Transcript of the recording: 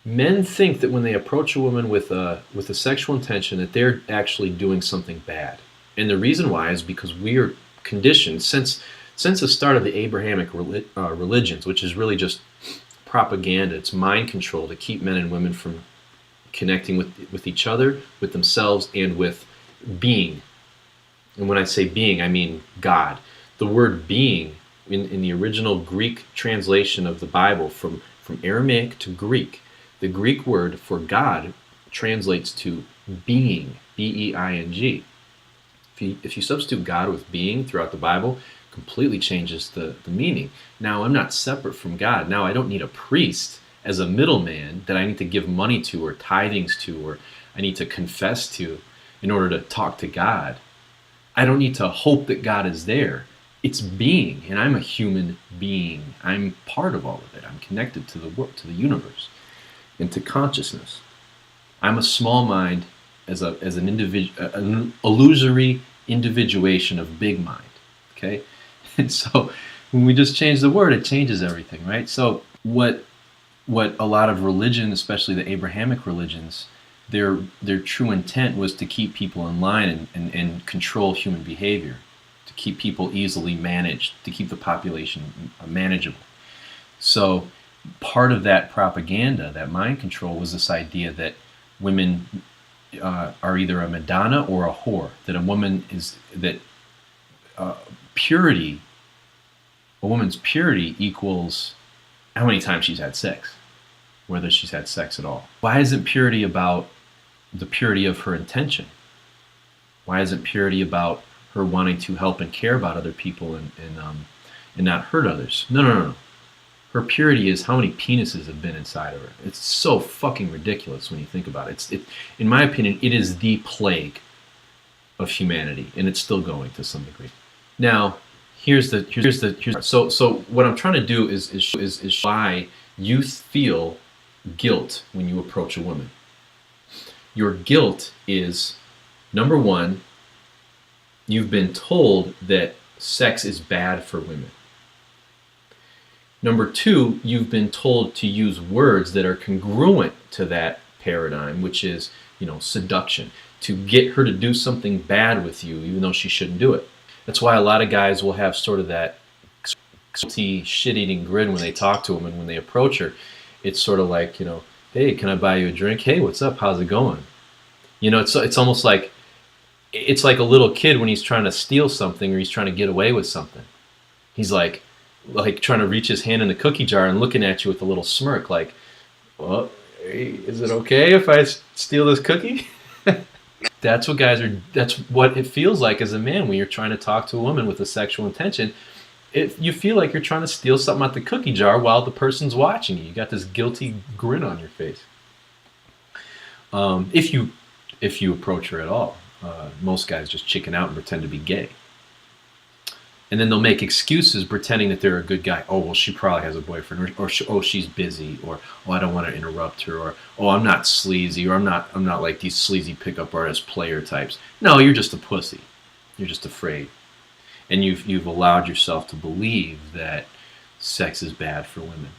Men think that when they approach a woman with a sexual intention that they're actually doing something bad. And the reason why is because we are conditioned since the start of the Abrahamic religions, which is really just propaganda. It's mind control to keep men and women from connecting with each other, with themselves, and with being. And when I say being, I mean God. The word being in the original Greek translation of the Bible from Aramaic to Greek, the Greek word for God translates to being, B-E-I-N-G. If you substitute God with being throughout the Bible, completely changes the meaning. Now, I'm not separate from God. Now, I don't need a priest as a middleman that I need to give money to or tithings to or I need to confess to in order to talk to God. I don't need to hope that God is there. It's being, and I'm a human being. I'm part of all of it. I'm connected to the world, to the universe, and to consciousness. I'm a small mind as an individual, an illusory individuation of big mind. Okay, and so when we just change the word, it changes everything, right? So what a lot of religion, especially the Abrahamic religions, their true intent was to keep people in line and control human behavior, to keep people easily managed, to keep the population manageable. So part of that propaganda, that mind control, was this idea that women are either a Madonna or a whore, that a woman is, that purity, a woman's purity equals how many times she's had sex, whether she's had sex at all. Why isn't purity about the purity of her intention? Why isn't purity about her wanting to help and care about other people and not hurt others? No. Her purity is how many penises have been inside of her. It's so fucking ridiculous when you think about it. In my opinion, it is the plague of humanity, and it's still going to some degree. Now, here's so what I'm trying to do is why you feel guilt when you approach a woman. Your guilt is, number one, you've been told that sex is bad for women. Number two, you've been told to use words that are congruent to that paradigm, which is, seduction, to get her to do something bad with you, even though she shouldn't do it. That's why a lot of guys will have sort of that shit-eating grin when they talk to them, and when they approach her, it's sort of like, hey, can I buy you a drink? Hey, what's up? How's it going? It's almost like, it's like a little kid when he's trying to steal something or he's trying to get away with something. He's like trying to reach his hand in the cookie jar and looking at you with a little smirk, like, well, hey, is it okay if I steal this cookie? That's what it feels like as a man when you're trying to talk to a woman with a sexual intention. You feel like you're trying to steal something out the cookie jar while the person's watching you. You got this guilty grin on your face. If you approach her at all. Most guys just chicken out and pretend to be gay. And then they'll make excuses pretending that they're a good guy. Oh, well, she probably has a boyfriend, or she's busy, or I don't want to interrupt her, or I'm not sleazy, or I'm not like these sleazy pickup artist player types. No, you're just a pussy. You're just afraid. And you've allowed yourself to believe that sex is bad for women.